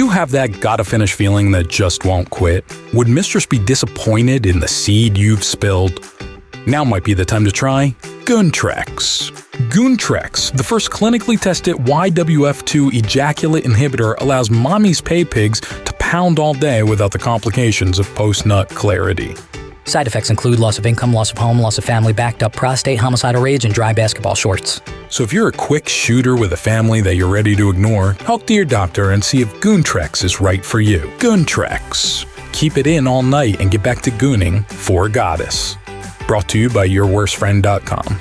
you have that gotta finish feeling that just won't quit? Would mistress be disappointed in the seed you've spilled? Now might be the time to try Goontrex. Goontrex, the first clinically tested YWF2 ejaculate inhibitor, allows mommies pay pigs to pound all day without the complications of post-nut clarity. Side effects include loss of income, loss of home, loss of family, backed up prostate, homicidal rage, and dry basketball shorts. So if you're a quick shooter with a family that you're ready to ignore, talk to your doctor and see if Goontrex is right for you. Goontrex. Keep it in all night and get back to gooning for a goddess. Brought to you by yourworstfriend.com.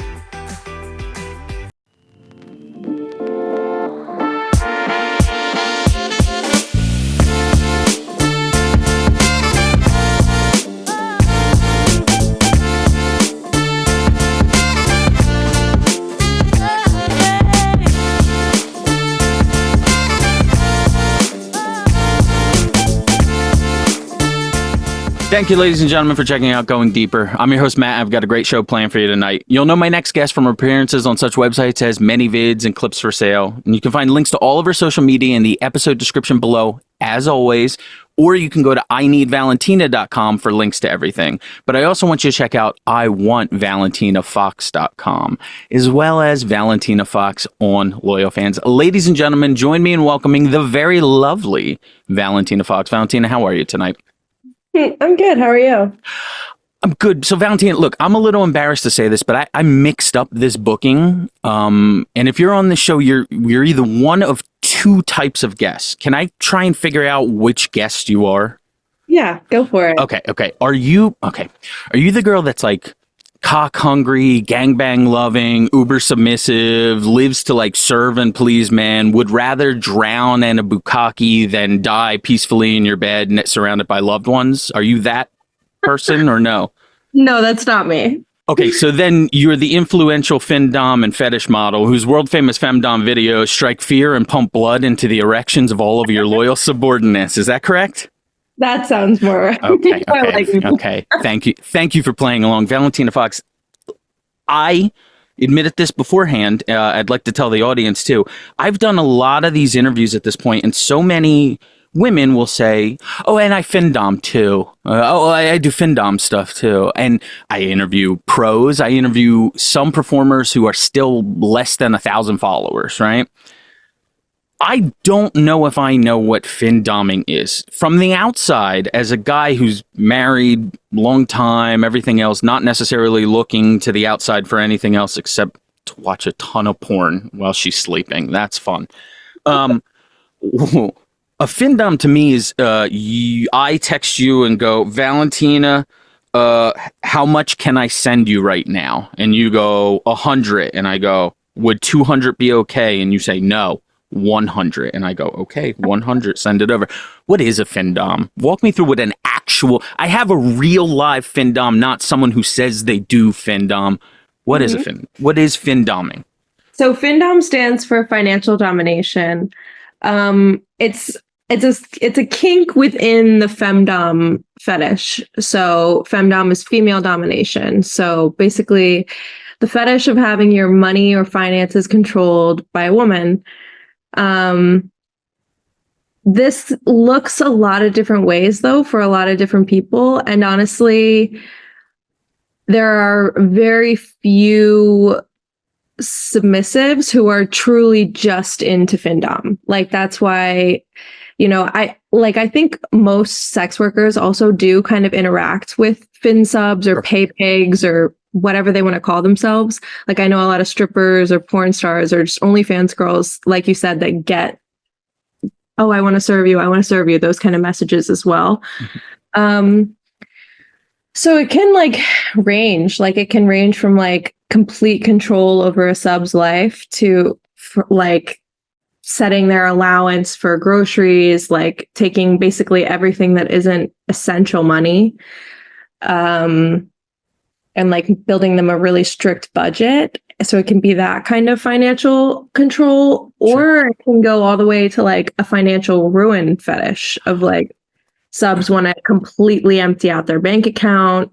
Thank you, ladies and gentlemen, for checking out Going Deeper. I'm your host, Matt. I've got a great show planned for you tonight. You'll know my next guest from appearances on such websites as ManyVids and Clips for Sale. And you can find links to all of her social media in the episode description below, as always. Or you can go to ineedvalentina.com for links to everything. But I also want you to check out iwantvalentinafox.com, as well as Valentina Fox on Loyal Fans. Ladies and gentlemen, join me in welcoming the very lovely Valentina Fox. Valentina, how are you tonight? I'm good. How are you? I'm good. So, Valentina, look, I'm a little embarrassed to say this, but I mixed up this booking. And if you're on the show, you're either one of two types of guests. Can I try and figure out which guest you are? Yeah, go for it. Okay. Are you the girl that's like cock hungry, gangbang loving, uber submissive, lives to like serve and please man, would rather drown in a bukkake than die peacefully in your bed surrounded by loved ones? Are you that person or no? No, that's not me. Okay, so then you're the influential findom and fetish model whose world famous femdom videos strike fear and pump blood into the erections of all of your loyal subordinates. Is that correct? That sounds more. Okay. Thank you for playing along. Valentina Fox, I admitted this beforehand. I'd like to tell the audience too. I've done a lot of these interviews at this point, and so many women will say, oh, and I findom too. I do findom stuff too. And I interview pros. I interview some performers who are still less than 1,000 followers, right? I don't know if I know what findoming is. From the outside, as a guy who's married, long time, everything else, not necessarily looking to the outside for anything else except to watch a ton of porn while she's sleeping. That's fun. A findom to me is I text you and go, Valentina, how much can I send you right now? And you go, 100. And I go, would 200 be okay? And you say, no. 100. And I go, okay, 100, send it over. What is a findom? Walk me through what an actual, I have a real live findom, not someone who says they do findom. What is a what is findoming? So findom stands for financial domination. It's a kink within the femdom fetish. So femdom is female domination. So basically the fetish of having your money or finances controlled by a woman. This looks a lot of different ways though for a lot of different people, and honestly there are very few submissives who are truly just into findom. Like that's why, I think most sex workers also do kind of interact with fin subs or pay pigs or whatever they want to call themselves. Like I know a lot of strippers or porn stars or just OnlyFans girls, like you said, that get, oh, I want to serve you, those kind of messages as well. So it can range from like complete control over a sub's life to setting their allowance for groceries, like taking basically everything that isn't essential money. And like building them a really strict budget. So it can be that kind of financial control, or it can go all the way to like a financial ruin fetish of like subs want to completely empty out their bank account.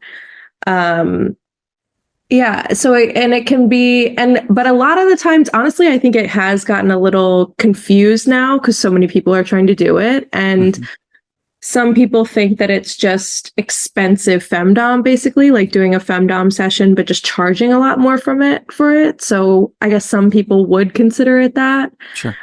Yeah. So, and it can be, but a lot of the times, honestly, I think it has gotten a little confused now because so many people are trying to do it. And Mhm. some people think that it's just expensive femdom, basically, like doing a femdom session, but just charging a lot more for it. So I guess some people would consider it that. Sure.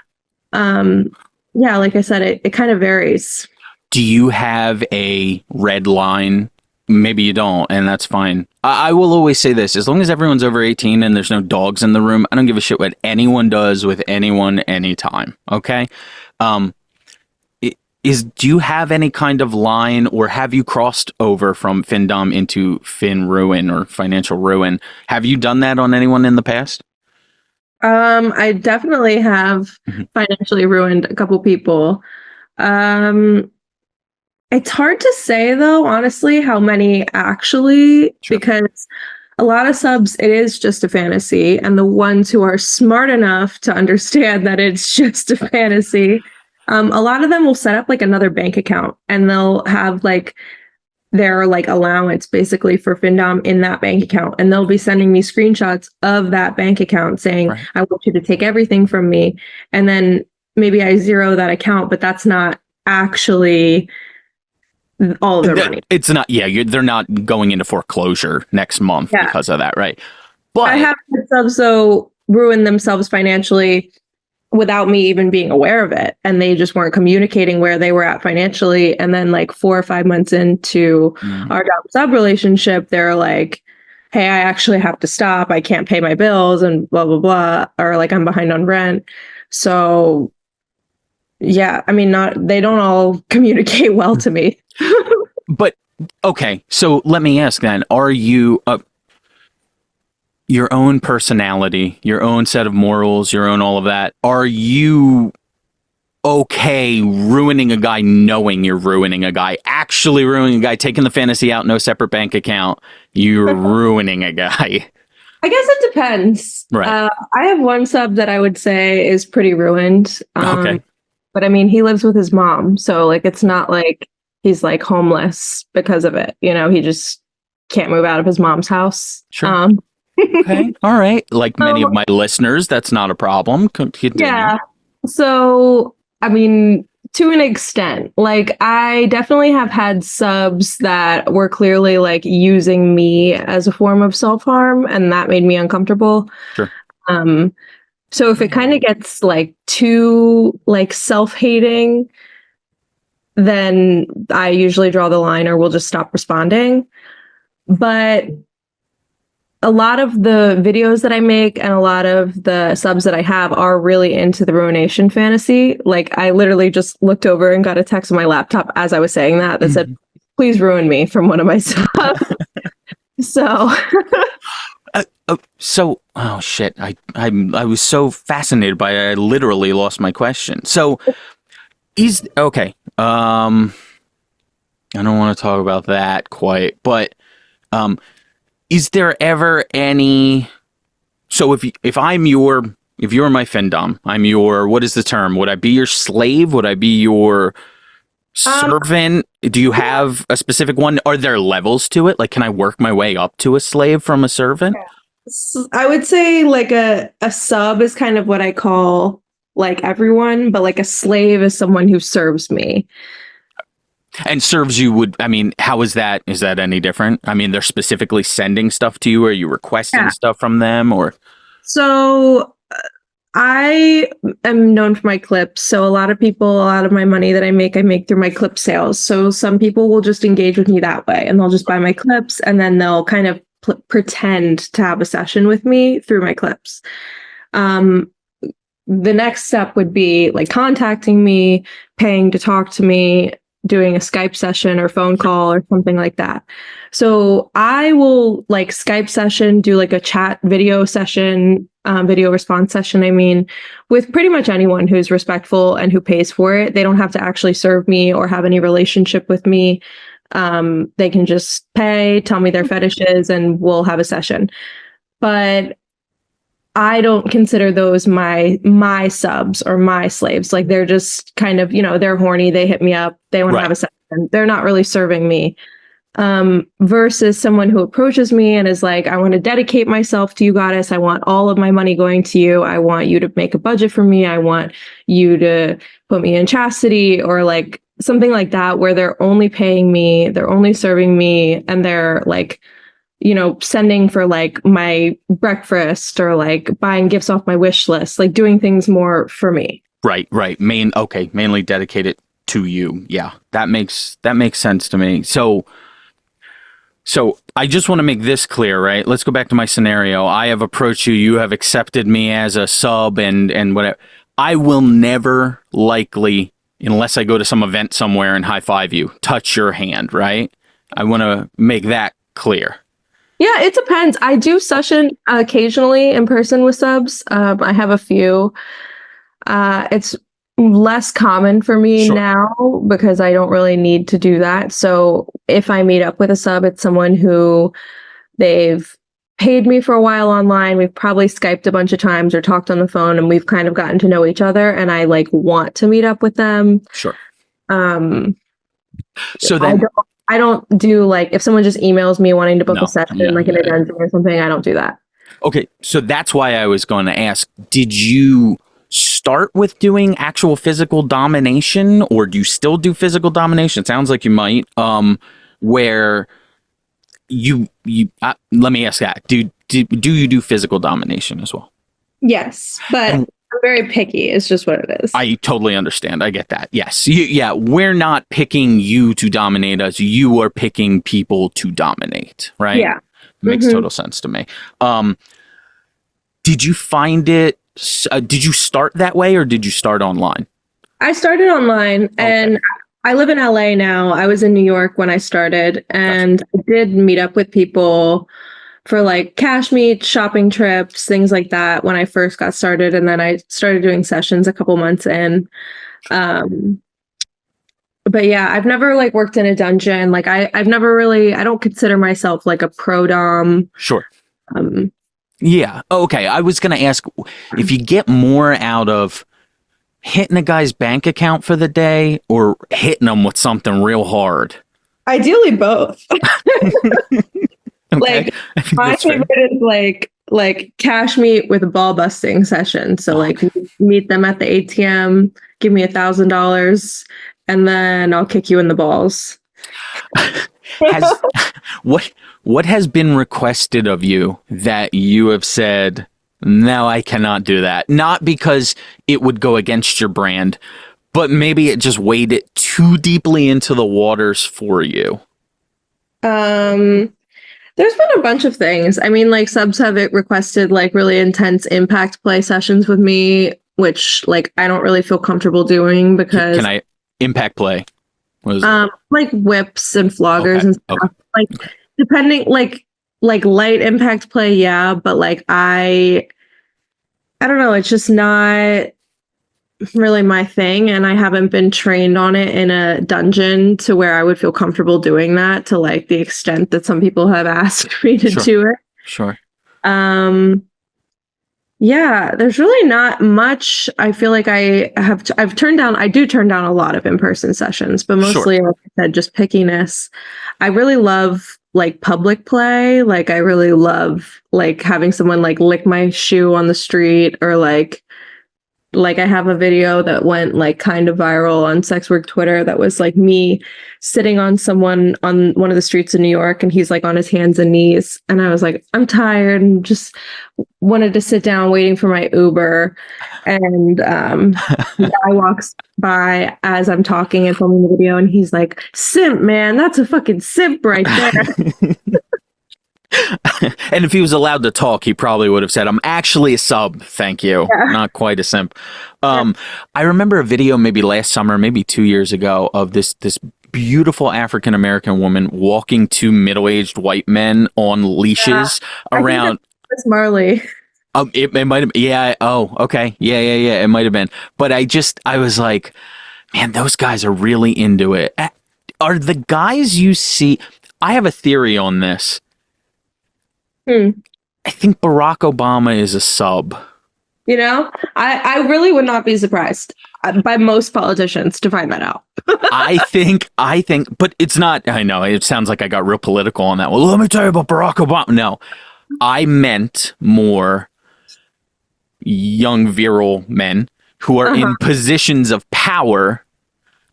Um, yeah, like I said, it kind of varies. Do you have a red line? Maybe you don't, and that's fine. I will always say this: as long as everyone's over 18 and there's no dogs in the room, I don't give a shit what anyone does with anyone anytime. Okay. Um, do you have any kind of line, or have you crossed over from findom into fin ruin or financial ruin? Have you done that on anyone in the past? I definitely have Mhm. financially ruined a couple people. Um, it's hard to say though, honestly, how many actually, Sure. because a lot of subs, it is just a fantasy. And the ones who are smart enough to understand that it's just a fantasy, a lot of them will set up like another bank account and they'll have like their like allowance basically for findom in that bank account. And they'll be sending me screenshots of that bank account saying, Right. I want you to take everything from me. And then maybe I zero that account, but that's not actually all of their money. It's not. Yeah, they're not going into foreclosure next month Yeah. because of that, right? I But have had subs so ruin themselves financially without me even being aware of it. And they just weren't communicating where they were at financially. And then like 4 or 5 months into Mhm. our dom sub relationship, they're like, hey, I actually have to stop. I can't pay my bills and blah, blah, blah. Or like I'm behind on rent. So yeah, I mean, they don't all communicate well to me. But okay, so let me ask then: are you your own personality, your own set of morals, your own all of that? Are you okay ruining a guy, knowing you're ruining a guy, actually ruining a guy, taking the fantasy out, no separate bank account? You're ruining a guy, I guess it depends. right? I have one sub that I would say is pretty ruined. Okay, But I mean, he lives with his mom, so like it's not like he's like homeless because of it. You know, he just can't move out of his mom's house. sure. Okay, all right. Like many of So, my listeners, that's not a problem. Continue. yeah. So, I mean, to an extent, like I definitely have had subs that were clearly like using me as a form of self-harm, and that made me uncomfortable. Sure. Um, so if it kind of gets like too like self-hating, then I usually draw the line or we'll just stop responding. But a lot of the videos that I make and a lot of the subs that I have are really into the ruination fantasy. Like I literally just looked over and got a text on my laptop as I was saying that said, please ruin me from one of my subs. So Oh shit! I was so fascinated by it, I literally lost my question. So he's okay. I don't want to talk about that quite, but is there ever any? So if you're my findom, I'm your, what is the term? Would I be your slave? Would I be your um, servant? Do you have a specific one? Are there levels to it? Like, can I work my way up to a slave from a servant? I would say like a sub is kind of what I call like everyone, but like a slave is someone who serves me. And serves you would, I mean, how is that? Is that any different? I mean, they're specifically sending stuff to you. Are you requesting Yeah. stuff from them, or? So I am known for my clips. So a lot of my money that I make through my clip sales. So some people will just engage with me that way and they'll just buy my clips and then they'll kind of pretend to have a session with me through my clips. The next step would be like contacting me, paying to talk to me, doing a Skype session or phone call or something like that. So I will like Skype session, do like a chat video session, video response session, I mean, with pretty much anyone who's respectful and who pays for it. They don't have to actually serve me or have any relationship with me. They can just pay, tell me their fetishes, and we'll have a session. But I don't consider those my subs or my slaves. Like they're just kind of, they're horny. They hit me up. They want to Right. have a session. They're not really serving me. versus someone who approaches me and is like, I want to dedicate myself to you, goddess. I want all of my money going to you. I want you to make a budget for me. I want you to put me in chastity, or like something like that, where they're only paying me, they're only serving me, and they're like, sending for like my breakfast, or like buying gifts off my wish list, like doing things more for me. Right. Mainly dedicated to you. Yeah, that makes sense to me. So I just want to make this clear, right? Let's go back to my scenario. I have approached you. You have accepted me as a sub and whatever. I will never likely, unless I go to some event somewhere and high five you, touch your hand, right? I want to make that clear. Yeah, it depends. I do session occasionally in person with subs. I have a few. It's less common for me now because I don't really need to do that. So if I meet up with a sub, it's someone who they've paid me for a while online. We've probably Skyped a bunch of times or talked on the phone, and we've kind of gotten to know each other, and I like want to meet up with them. Sure. So then I don't do like, if someone just emails me wanting to book a session in a dungeon or something, I don't do that. Okay. So that's why I was going to ask, did you start with doing actual physical domination, or do you still do physical domination? It sounds like you might, where you let me ask that. Do you do physical domination as well? Yes, but I'm very picky. It's just what it is. I totally understand. I get that. Yes. We're not picking you to dominate us. You are picking people to dominate, right? Yeah. Makes total sense to me. Did you find it, did you start that way, or did you start online? I started online, and I live in LA now. I was in New York when I started, and I did meet up with people for like cash meets, shopping trips, things like that when I first got started. And then I started doing sessions a couple months in. But yeah, I've never like worked in a dungeon. Like I've never really, I don't consider myself like a pro dom. Sure. Yeah. Okay. I was going to ask if you get more out of hitting a guy's bank account for the day or hitting them with something real hard. Ideally both. Okay. Like my favorite is like cash meet with a ball busting session. So like meet them at the ATM, give me $1,000, and then I'll kick you in the balls. What has been requested of you that you have said, no, I cannot do that? Not because it would go against your brand, but maybe it just weighed it too deeply into the waters for you. There's been a bunch of things. I mean, like subs have it requested like really intense impact play sessions with me, which like I don't really feel comfortable doing because can I impact play? What is it? Like whips and floggers and stuff. Like depending like light impact play, yeah, but like I don't know, it's just not really my thing, and I haven't been trained on it in a dungeon to where I would feel comfortable doing that to like the extent that some people have asked me to do it. Sure. Yeah, there's really not much. I feel like I do turn down a lot of in-person sessions, but mostly, like I said, just pickiness. I really love like public play. Like I really love like having someone like lick my shoe on the street, or like I have a video that went like kind of viral on sex work Twitter that was like me sitting on someone on one of the streets of New York, and he's like on his hands and knees, and I was like, I'm tired and just wanted to sit down waiting for my Uber, and the guy walks by as I'm talking and filming the video, and he's like, simp, man, that's a fucking simp right there. And if he was allowed to talk, he probably would have said, I'm actually a sub. Thank you. Yeah. Not quite a simp. I remember a video maybe last summer, maybe 2 years ago, of this beautiful African-American woman walking two middle-aged white men on leashes around. That's Marley. It might have been. Yeah. Oh, okay. Yeah. It might have been. But I was like, man, those guys are really into it. Are the guys you see, I have a theory on this. I think Barack Obama is a sub. You know, I really would not be surprised by most politicians to find that out. I think, but it's not, I know it sounds like I got real political on that. Well, let me tell you about Barack Obama. No, I meant more young virile men who are in positions of power.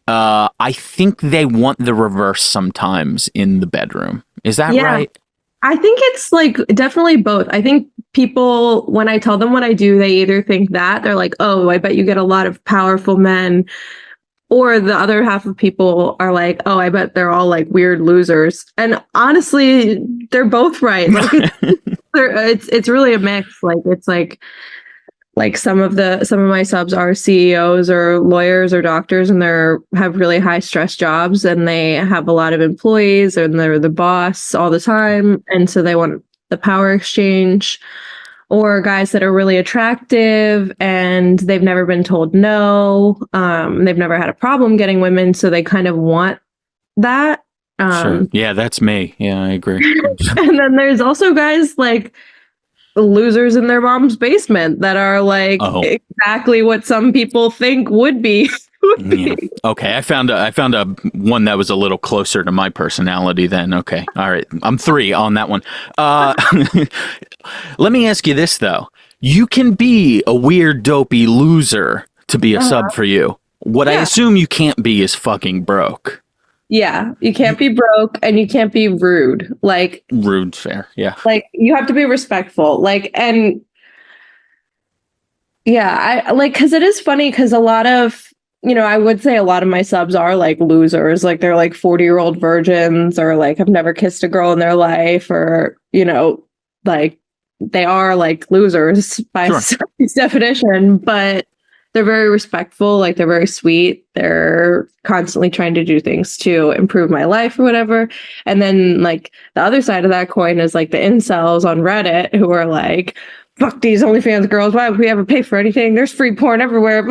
I think they want the reverse sometimes in the bedroom. Is that right? I think it's like definitely both. I think people, when I tell them what I do, they either think that they're like, oh, I bet you get a lot of powerful men. Or the other half of people are like, oh, I bet they're all like weird losers. And honestly, they're both right. Like it's really a mix. Like it's like some of my subs are CEOs or lawyers or doctors, and have really high stress jobs, and they have a lot of employees, and they're the boss all the time, and so they want the power exchange. Or guys that are really attractive and they've never been told no. They've never had a problem getting women, so they kind of want that. Sure. Yeah, that's me. Yeah, I agree. And then there's also guys like losers in their mom's basement that are like exactly what some people think would be. Yeah. Okay, I found a one that was a little closer to my personality then. Okay. All right. I'm 3 on that one. Let me ask you this though. You can be a weird dopey loser to be a sub for you. What I assume you can't be is fucking broke. Yeah, you can't be broke and you can't be rude. Like rude, fair. Yeah. Like you have to be respectful. Like, and yeah, I like, cause it is funny cause a lot of, I would say a lot of my subs are like losers. Like they're like 40-year-old virgins or like have never kissed a girl in their life or, like they are like losers by definition, but they're very respectful. Like they're very sweet. They're constantly trying to do things to improve my life or whatever. And then like the other side of that coin is like the incels on Reddit who are like, fuck these OnlyFans girls. Why would we ever pay for anything? There's free porn everywhere.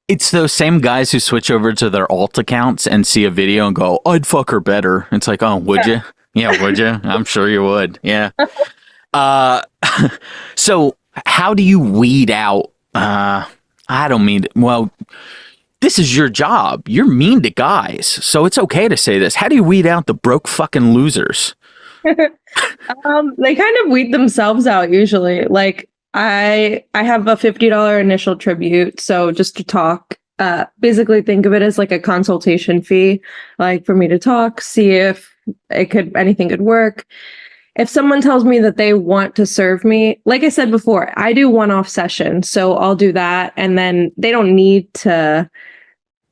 It's those same guys who switch over to their alt accounts and see a video and go, I'd fuck her better. It's like, oh, would you? Yeah, would you? I'm sure you would. Yeah. So how do you weed out? I don't mean to, well, this is your job. You're mean to guys. So it's okay to say this. How do you weed out the broke fucking losers? They kind of weed themselves out usually. Like I have a $50 initial tribute. So just to talk, basically think of it as like a consultation fee, like for me to talk, see if anything could work. If someone tells me that they want to serve me, like I said before, I do one-off sessions. So I'll do that. And then they don't need to,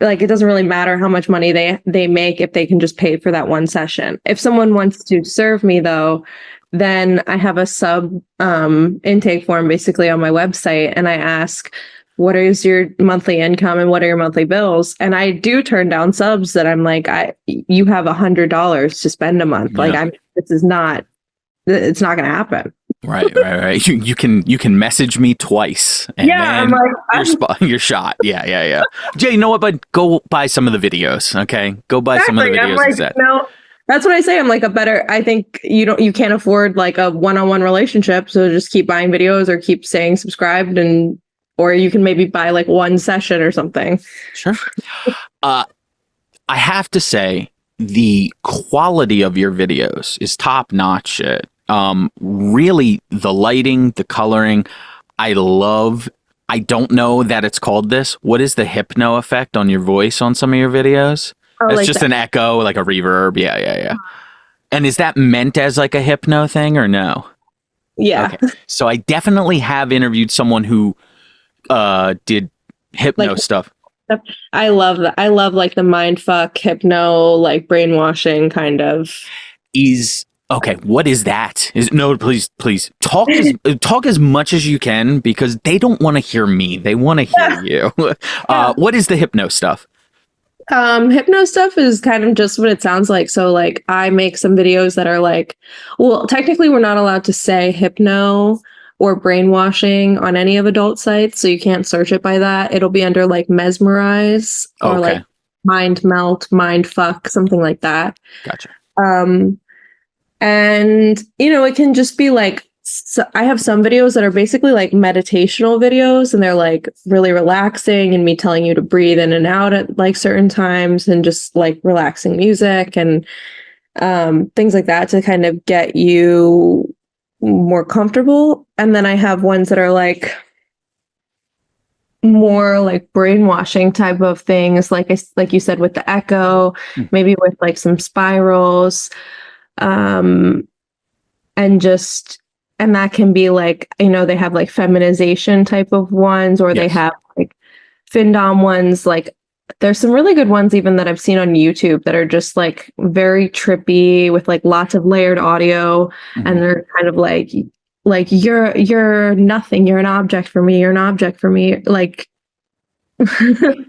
like, it doesn't really matter how much money they make if they can just pay for that one session. If someone wants to serve me though, then I have a sub intake form basically on my website. And I ask, what is your monthly income and what are your monthly bills? And I do turn down subs that I'm like, you have $100 to spend a month. Yeah. Like it's not going to happen. Right. You can message me twice. And then you're shot. Yeah. Jay, you know what? But go buy some of the videos. Okay. Go buy some of the videos instead. That's what I say. I'm like I think you can't afford like a one-on-one relationship. So just keep buying videos or keep saying subscribed or you can maybe buy like one session or something. Sure. I have to say the quality of your videos is top notch shit. Really the lighting, the coloring, I love. I don't know that it's called this. What is the hypno effect on your voice on some of your videos? It's like just an echo, like a reverb. Yeah. And is that meant as like a hypno thing or no? Yeah. Okay. So I definitely have interviewed someone who did hypno stuff. I love that. I love like the mind fuck, hypno, like brainwashing kind of. Okay, what is that? Please talk as much as you can because they don't want to hear me. They want to hear you. What is the hypno stuff? Hypno stuff is kind of just what it sounds like. So like I make some videos that are like, well, technically we're not allowed to say hypno or brainwashing on any of adult sites. So you can't search it by that. It'll be under like mesmerize or like mind melt, mind fuck, something like that. Gotcha. And it can just be like So I have some videos that are basically like meditational videos, and they're like really relaxing, and me telling you to breathe in and out at like certain times, and just like relaxing music and things like that to kind of get you more comfortable. And then I have ones that are like more like brainwashing type of things, like you said, with the echo, maybe with like some spirals, and just, and that can be like, they have like feminization type of ones, or they Yes. have like findom ones. Like there's some really good ones even that I've seen on YouTube that are just like very trippy with like lots of layered audio, and they're kind of like you're nothing, you're an object for me, you're an object for me, like.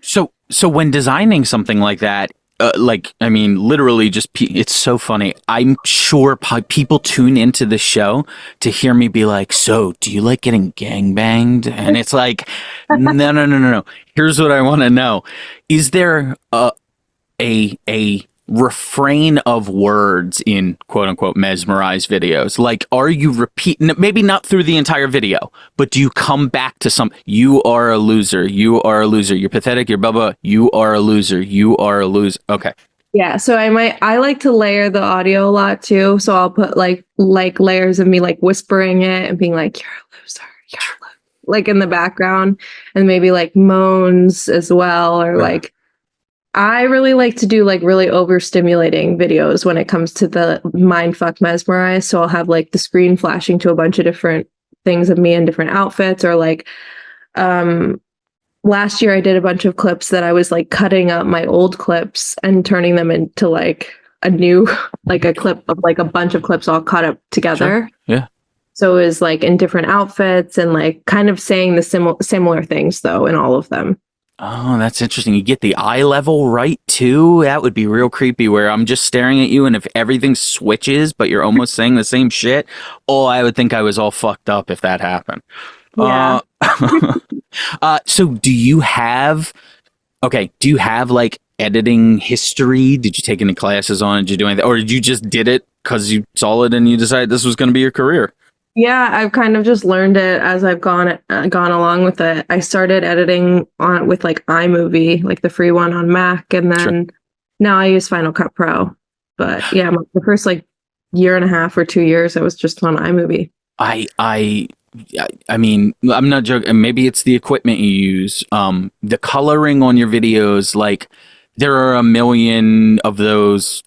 So when designing something like that, I mean, literally just, it's so funny. I'm sure people tune into the show to hear me be like, so do you like getting gangbanged? And it's like, no. Here's what I want to know. Is there a refrain of words in quote unquote mesmerized videos? Like, are you repeating, maybe not through the entire video, but do you come back to some, you are a loser, you're pathetic, you're blah blah, you are a loser, okay. Yeah, so I like to layer the audio a lot too, so I'll put like layers of me like whispering it and being like, you're a loser, like in the background, and maybe like moans as well, or like, I really like to do like really overstimulating videos when it comes to the mindfuck mesmerized. So I'll have like the screen flashing to a bunch of different things of me in different outfits, or like last year I did a bunch of clips that I was like cutting up my old clips and turning them into like a new, like a clip of like a bunch of clips all cut up together. Sure. Yeah. So it was like in different outfits and like kind of saying the similar things though in all of them. Oh, that's interesting. You get the eye level right too. That would be real creepy, where I'm just staring at you, and if everything switches but you're almost saying the same shit, I would think I was all fucked up if that happened. Yeah. So do you have like editing history? Did you take any classes on it? Did you do anything, or did you just did it because you saw it and you decided this was going to be your career? Yeah, I've kind of just learned it as I've gone along with it. I started editing on with like iMovie, like the free one on Mac, and then now I use Final Cut Pro. But yeah, the first like year and a half or 2 years, I was just on iMovie. I mean, I'm not joking. Maybe it's the equipment you use. The coloring on your videos, like there are a million of those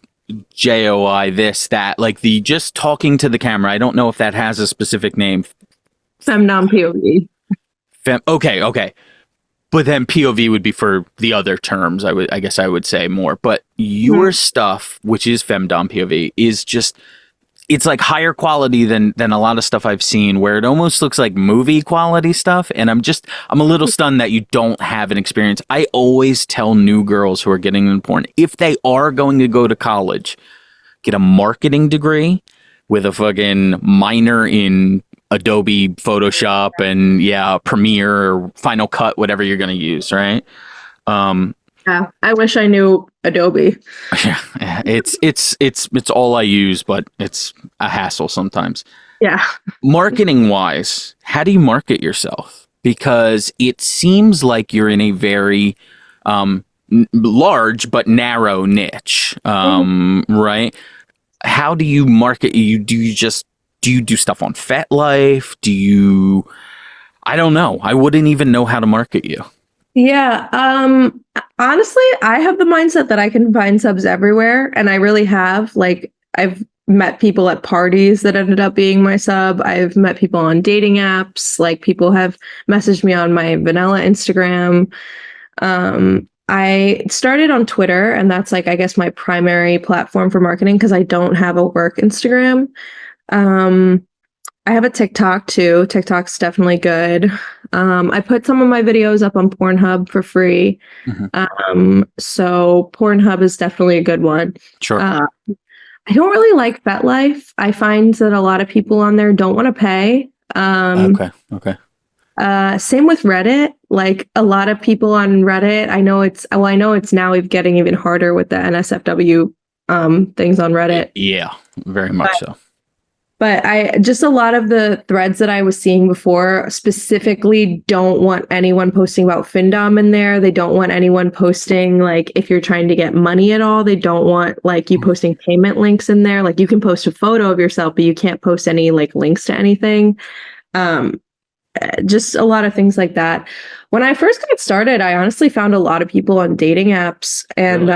JOI, this, that, like the just talking to the camera. I don't know if that has a specific name. Femdom POV. Okay. But then POV would be for the other terms. I guess I would say more. But your stuff, which is Femdom POV, is just, it's like higher quality than a lot of stuff I've seen, where it almost looks like movie quality stuff. And I'm a little stunned that you don't have an experience. I always tell new girls who are getting into porn, if they are going to go to college, get a marketing degree with a fucking minor in Adobe Photoshop and Premiere or Final Cut, whatever you're going to use. Right. Yeah, I wish I knew Adobe. Yeah, it's all I use, but it's a hassle sometimes. Yeah. Marketing wise, how do you market yourself? Because it seems like you're in a very large but narrow niche, right? How do you market you? Do you do stuff on FetLife? I don't know. I wouldn't even know how to market you. Yeah. Honestly, I have the mindset that I can find subs everywhere, and I really have. Like, I've met people at parties that ended up being my sub. I've met people on dating apps. Like, people have messaged me on my vanilla Instagram. I started on Twitter, and that's like, I guess, my primary platform for marketing because I don't have a work Instagram. I have a TikTok too. TikTok's definitely good. I put some of my videos up on Pornhub for free. So Pornhub is definitely a good one. Sure. I don't really like FetLife. I find that a lot of people on there don't want to pay. Okay. Same with Reddit. Like a lot of people on Reddit, I know it's now getting even harder with the NSFW things on Reddit. Yeah, very much so. But just a lot of the threads that I was seeing before specifically don't want anyone posting about findom in there. They don't want anyone posting like if you're trying to get money at all. They don't want like you posting payment links in there. Like you can post a photo of yourself, but you can't post any like links to anything. Just a lot of things like that. When I first got started, I honestly found a lot of people on dating apps and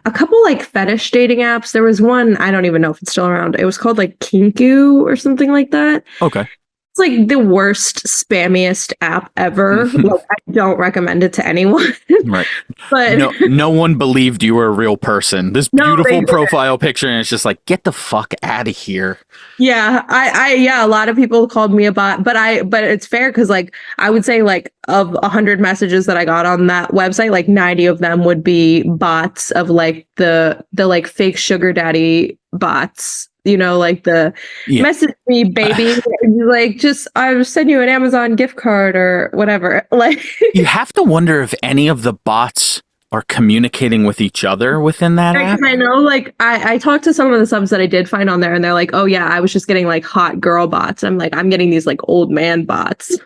a couple like fetish dating apps. There was one, I don't even know if it's still around. It was called like Kinku or something like that. Okay. It's like the worst, spammiest app ever. Like, I don't recommend it to anyone. Right. But no one believed you were a real person. This beautiful profile picture, and it's just like, get the fuck out of here. Yeah, yeah, a lot of people called me a bot, but it's fair because like I would say like of 100 messages that I got on that website, like 90 of them would be bots of like the like fake sugar daddy bots. You know, like the message me, baby, like just I'll send you an Amazon gift card or whatever. Like you have to wonder if any of the bots are communicating with each other within that app. I know, like I talked to some of the subs that I did find on there, and they're like, "Oh yeah, I was just getting like hot girl bots." I'm like, I'm getting these like old man bots.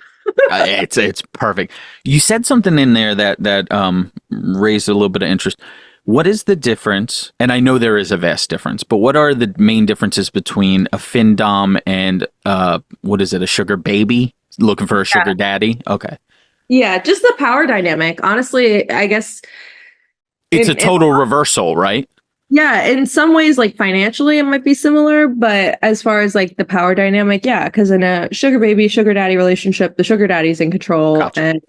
It's perfect. You said something in there that raised a little bit of interest. What is the difference? And I know there is a vast difference, but what are the main differences between a findom and what is it, a sugar baby looking for a sugar daddy? Okay. Yeah, just the power dynamic. Honestly, I guess it's a total reversal, right? Yeah, in some ways, like financially, it might be similar, but as far as like the power dynamic, yeah, because in a sugar baby, sugar daddy relationship, the sugar daddy's in control. Gotcha. And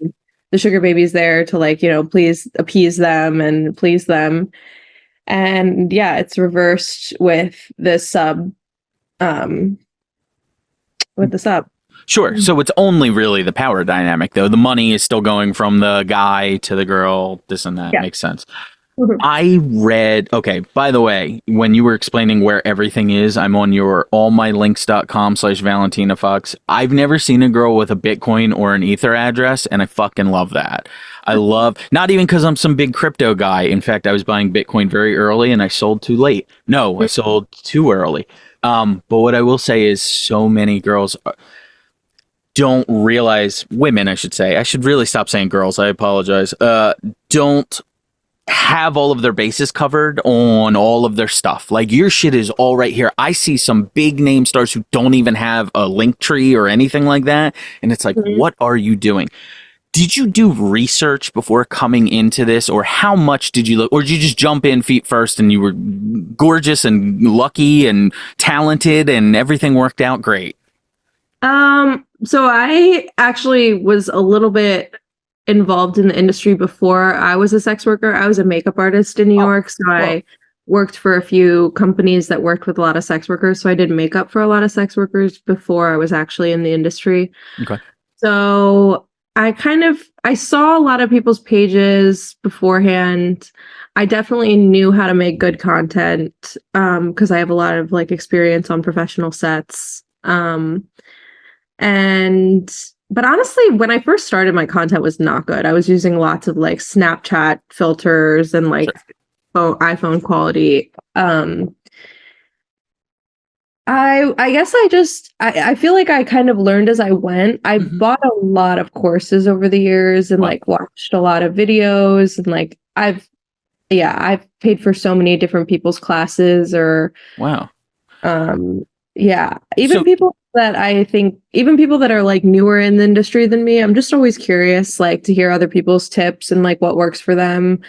the sugar baby's there to like, you know, please appease them and please them. And yeah, it's reversed with the sub. Sure. So it's only really the power dynamic, though. The money is still going from the guy to the girl. This and that makes sense. Mm-hmm. I read, okay, by the way, when you were explaining where everything is, I'm on your allmylinks.com/Valentina Fox. I've never seen a girl with a Bitcoin or an Ether address, and I fucking love that. I love, not even because I'm some big crypto guy. In fact, I was buying Bitcoin very early and I sold too late. No, I sold too early. But what I will say is so many girls don't realize, women, I should say, I should really stop saying girls, I apologize, don't have all of their bases covered on all of their stuff. Like your shit is all right here. I see some big name stars who don't even have a link tree or anything like that. And it's like, what are you doing? Did you do research before coming into this, or how much did you look, or did you just jump in feet first and you were gorgeous and lucky and talented and everything worked out great? So I actually was a little bit involved in the industry before I was a sex worker. I was a makeup artist in New York. So I worked for a few companies that worked with a lot of sex workers. So I did makeup for a lot of sex workers before I was actually in the industry. Okay. So I saw a lot of people's pages beforehand. I definitely knew how to make good content because I have a lot of like experience on professional sets. But honestly, when I first started, my content was not good. I was using lots of like Snapchat filters and like iPhone quality. I guess I feel like I kind of learned as I went. I bought a lot of courses over the years and like watched a lot of videos and like I've paid for so many different people's classes or people that are like newer in the industry than me, I'm just always curious, like to hear other people's tips and like what works for them.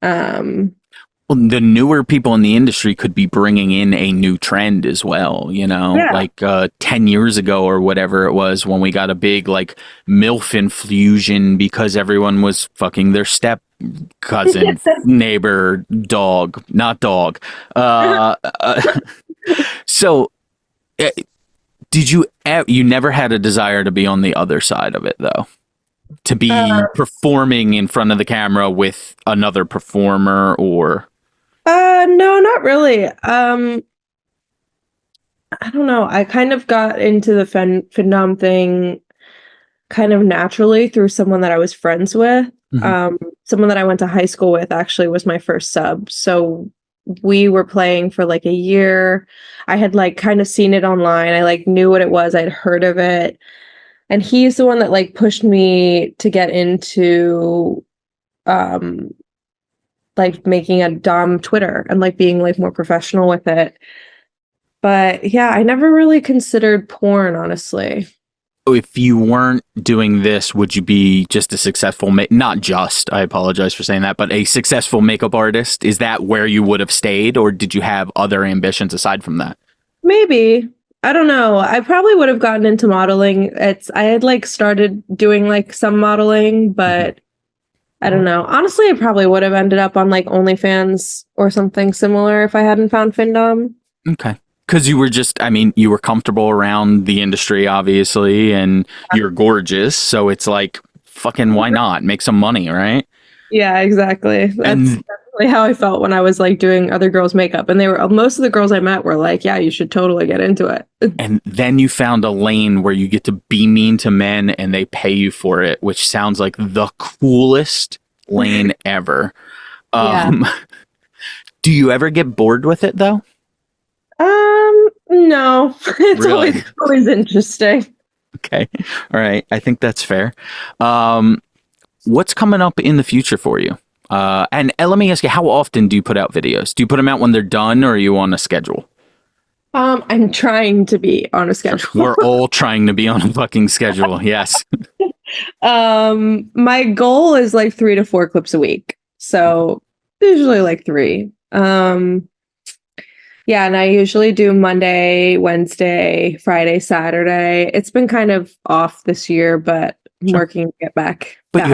Well, the newer people in the industry could be bringing in a new trend as well, you know, like 10 years ago or whatever it was when we got a big like MILF infusion because everyone was fucking their step cousin, neighbor, dog, not dog. So did you never had a desire to be on the other side of it though? To be performing in front of the camera with another performer or? No, not really. I don't know. I kind of got into the findom thing kind of naturally through someone that I was friends with. Someone that I went to high school with actually was my first sub. So we were playing for like a year. I had like kind of seen it online. I like knew what it was. I'd heard of it. And he's the one that like pushed me to get into like making a Dom Twitter and like being like more professional with it. But yeah, I never really considered porn, honestly. If you weren't doing this, would you be just a successful, not just, I apologize for saying that, but a successful makeup artist? Is that where you would have stayed, or did you have other ambitions aside from that? Maybe. I don't know. I probably would have gotten into modeling. I had like started doing like some modeling, but I don't know. Honestly, I probably would have ended up on like OnlyFans or something similar if I hadn't found findom. Okay. Because you were just, I mean, you were comfortable around the industry, obviously, and you're gorgeous. So it's like, fucking, why not? Make some money, right? Yeah, exactly. That's definitely how I felt when I was like doing other girls' makeup. And most of the girls I met were like, yeah, you should totally get into it. And then you found a lane where you get to be mean to men and they pay you for it, which sounds like the coolest lane ever. Yeah. Do you ever get bored with it though? No. It's Really? always interesting. Okay. All right. I think that's fair. What's coming up in the future for you? And let me ask you, how often do you put out videos? Do you put them out when they're done, or are you on a schedule? I'm trying to be on a schedule. We're all trying to be on a fucking schedule. Yes. My goal is like 3 to 4 clips a week. So usually like 3. Yeah, and I usually do Monday, Wednesday, Friday, Saturday. It's been kind of off this year, but I'm working to get back. But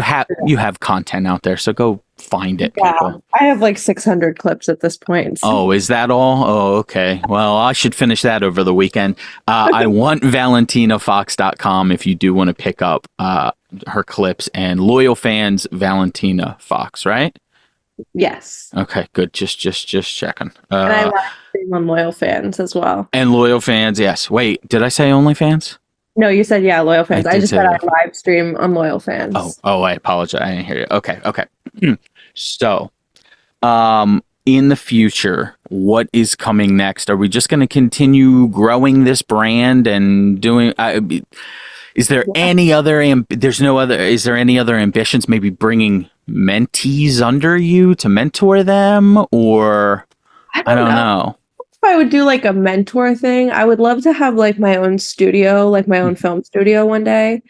you have content out there, so go find it, Yeah, people. I have like 600 clips at this point. Oh, is that all? Oh, okay. Well, I should finish that over the weekend. I want ValentinaFox.com if you do want to pick up her clips, and loyal fans, Valentina Fox, right? Yes. Okay, good. Just checking. And I live stream on loyal fans as well. And loyal fans, yes. Wait, did I say OnlyFans? No, you said loyal fans. I just said I loyal live stream on loyal fans. Oh, I apologize. I didn't hear you. Okay. So, in the future, what is coming next? Are we just going to continue growing this brand and doing? Is there any other? Is there any other ambitions? Maybe bringing mentees under you to mentor them, or I don't know. If I would do like a mentor thing, I would love to have like my own studio, like my own film studio one day,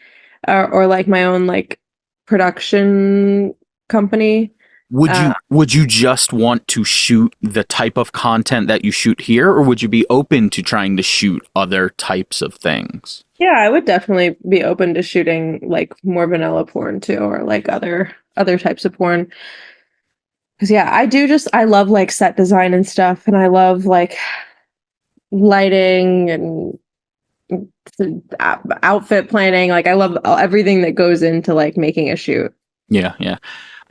or like my own like production company. Would you just want to shoot the type of content that you shoot here, or would you be open to trying to shoot other types of things? Yeah, I would definitely be open to shooting like more vanilla porn too, or like other types of porn. Because yeah, I love like set design and stuff, and I love like lighting and outfit planning. Like I love everything that goes into like making a shoot. Yeah.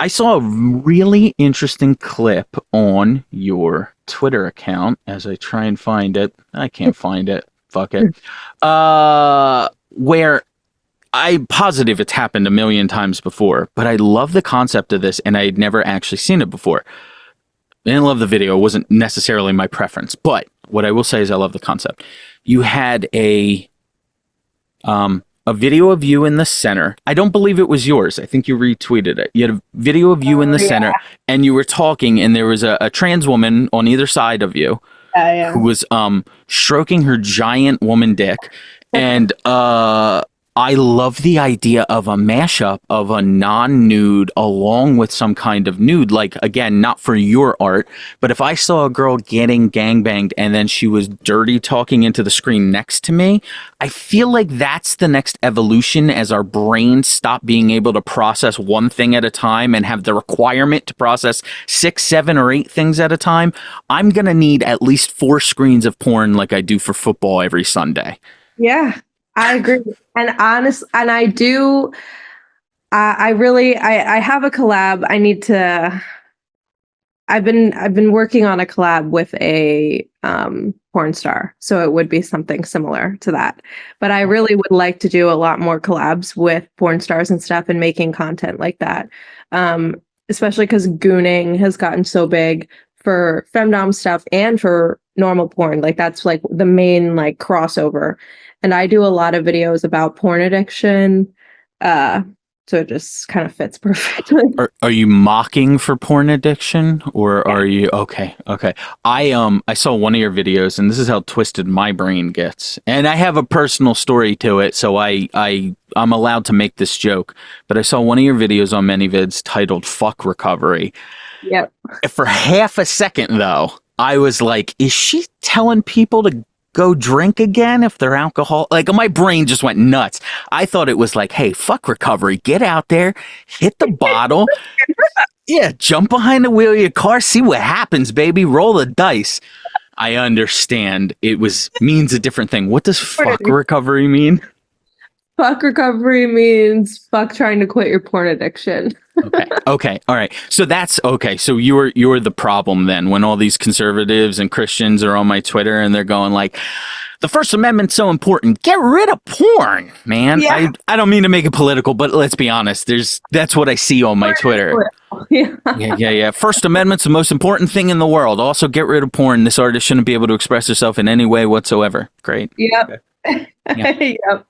I saw a really interesting clip on your Twitter account as I try and find it. I can't find it. Fuck it. Where I'm positive it's happened a million times before, but I love the concept of this, and I had never actually seen it before. I didn't love the video. It wasn't necessarily my preference, but what I will say is I love the concept. You had a video of you in the center. I don't believe it was yours. I think you retweeted it. You had a video of you in the center, and you were talking, and there was a trans woman on either side of you who was stroking her giant woman dick. And I love the idea of a mashup of a non-nude along with some kind of nude. Like, again, not for your art, but if I saw a girl getting gangbanged and then she was dirty talking into the screen next to me, I feel like that's the next evolution as our brains stop being able to process one thing at a time and have the requirement to process 6, 7, or 8 things at a time. I'm going to need at least 4 screens of porn like I do for football every Sunday. Yeah. I agree. And I do. I have a collab. I've been working on a collab with a porn star, so it would be something similar to that. But I really would like to do a lot more collabs with porn stars and stuff, and making content like that. Especially because gooning has gotten so big for femdom stuff and for normal porn. Like that's like the main like crossover. And I do a lot of videos about porn addiction. So it just kind of fits perfectly. Are you mocking for porn addiction, or are you okay? I saw one of your videos, and this is how twisted my brain gets. And I have a personal story to it, so I'm allowed to make this joke. But I saw one of your videos on ManyVids titled "Fuck Recovery." Yep. For half a second, though, I was like, "Is she telling people to go drink again if they're alcohol?" Like my brain just went nuts. I thought it was like, hey, fuck recovery, get out there, hit the bottle, yeah, jump behind the wheel of your car, see what happens, baby, roll the dice. I understand it means a different thing. What does fuck recovery mean? Fuck recovery means fuck trying to quit your porn addiction. Okay. All right. So that's okay. So you're the problem then when all these conservatives and Christians are on my Twitter and they're going like, the First Amendment's so important. Get rid of porn, man. Yeah. I don't mean to make it political, but let's be honest. That's what I see on my Twitter. Yeah. First Amendment's the most important thing in the world. Also, get rid of porn. This artist shouldn't be able to express herself in any way whatsoever. Great. Yep. Okay. Yep.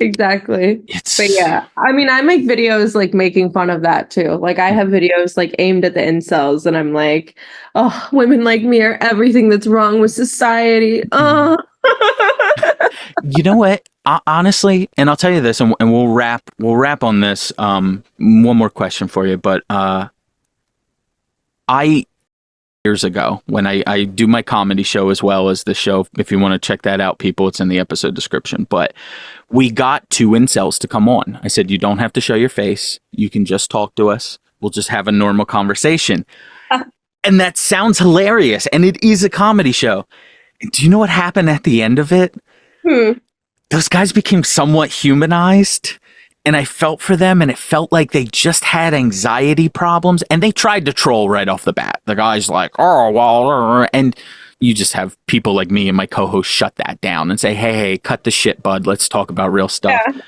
Exactly. But yeah, I mean, I make videos like making fun of that too. Like I have videos like aimed at the incels, and I'm like, oh, women like me are everything that's wrong with society. Oh. You know what? Honestly, and I'll tell you this, and we'll wrap on this. One more question for you, but years ago when I do my comedy show as well as the show. If you want to check that out, people, it's in the episode description. But we got 2 incels to come on. I said, you don't have to show your face. You can just talk to us. We'll just have a normal conversation. And that sounds hilarious. And it is a comedy show. Do you know what happened at the end of it? Those guys became somewhat humanized. And I felt for them, and it felt like they just had anxiety problems, and they tried to troll right off the bat. The guy's like, oh, well, and you just have people like me and my co-host shut that down and say, hey, cut the shit, bud. Let's talk about real stuff. Yeah.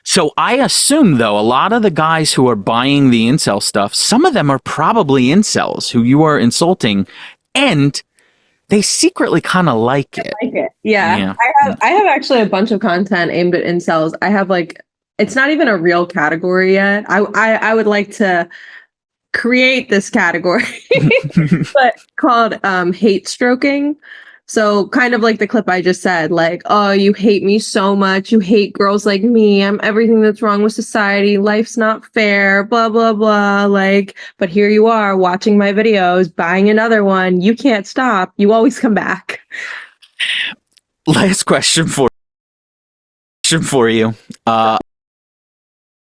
So I assume, though, a lot of the guys who are buying the incel stuff, some of them are probably incels who you are insulting, and they secretly kind of like it. Yeah. I have actually a bunch of content aimed at incels. I have like, it's not even a real category yet. I would like to create this category, but called hate stroking. So kind of like the clip I just said, like, oh, you hate me so much. You hate girls like me. I'm everything that's wrong with society. Life's not fair, blah, blah, blah. Like, but here you are watching my videos, buying another one. You can't stop. You always come back. Last question for you.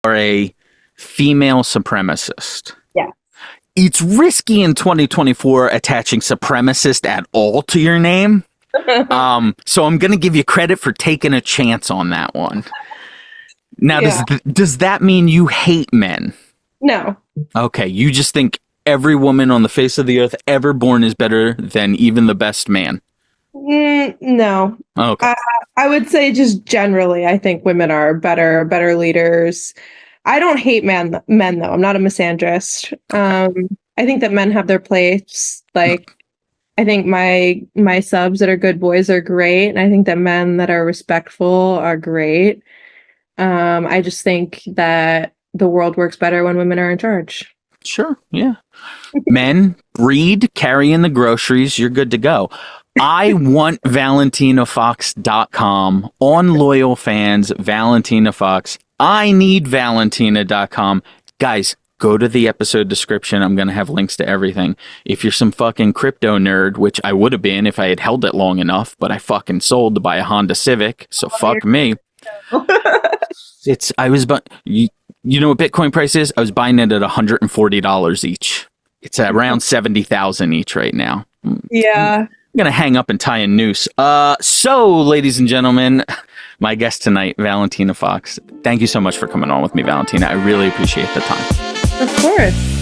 Are a female supremacist. Yeah. It's risky in 2024 attaching supremacist at all to your name. So I'm going to give you credit for taking a chance on that one. Now, does that mean you hate men? No. Okay. You just think every woman on the face of the earth ever born is better than even the best man? No. Okay. I would say just generally, I think women are better leaders. I don't hate men though. I'm not a misandrist. I think that men have their place. Like, I think my subs that are good boys are great, and I think that men that are respectful are great. I just think that the world works better when women are in charge. Sure. Yeah. Men, breed, carry in the groceries. You're good to go. I want ValentinaFox.com on loyal fans. Valentina Fox. I need Valentina.com. Guys, go to the episode description. I'm going to have links to everything. If you're some fucking crypto nerd, which I would have been if I had held it long enough, but I fucking sold to buy a Honda Civic. So fuck me. You know what Bitcoin price is? I was buying it at $140 each. It's at around 70,000 each right now. Yeah. I'm going to hang up and tie a noose. So, ladies and gentlemen, my guest tonight, Valentina Fox. Thank you so much for coming on with me, Valentina. I really appreciate the time. Of course.